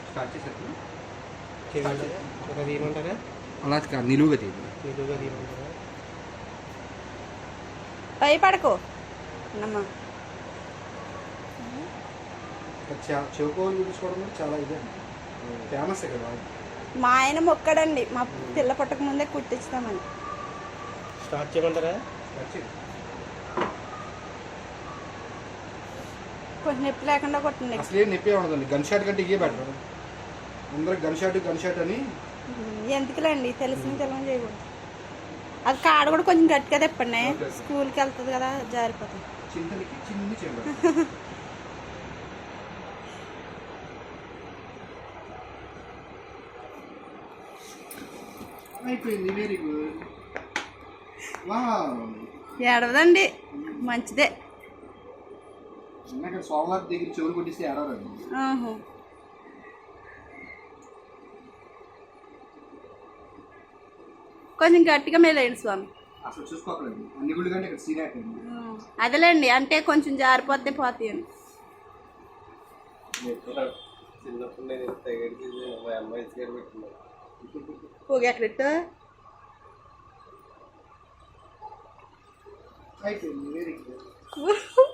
Start చేసేది ఒక తీయమంటారా? అలా కాదు, నిలువుగా తీయండి. నిలువుగా తీయమంటారా? భయపడకు అమ్మా. చెవుకోలు చూపించుకోవడం కూడా చాలా ఇదండి, ఫేమస్ కదా. మా ఆయన మొక్కడండి మా పిల్ల పుట్టక ముందే కుట్టించుతామని. స్టార్ట్ చేయమంటారా? కొంచెం నొప్పి లేకుండా కొట్టండి. అసలు ఏం నొప్పి ఉండదండి, గన్ షాట్ కంటే ఇవే బెటర్. అందరూ గన్ షాట్ అని ఎందుకులేండి, తెలిసిన తెలియని చేయకూడదు. అది కాడ కూడా కొంచెం గట్టిగా తిప్పండి, స్కూల్కి వెళ్తుంది కదా జారిపోతుంది. చింతలకి చిన్ని చెంబ అయిపోయింది. Very good. ఏడవదండి, మంచిదే. సోమవారం దగ్గర చెవులు కొట్టిస్తే ఏడవరండి. కొంచెం గట్టిగా మేలేయండి స్వామి. అసలు చూసుకోకూడదు, అన్ని గుళ్ళు కంటే ఇక్కడ సీరియట్ అండి. అదేలేండి, అంటే కొంచెం జారిపోతే పోతాయి అని. చిన్నప్పుడు నేను మా అమ్మాయి పెట్టినా ఎక్కడెట్టా అయిపోయింది. Very good.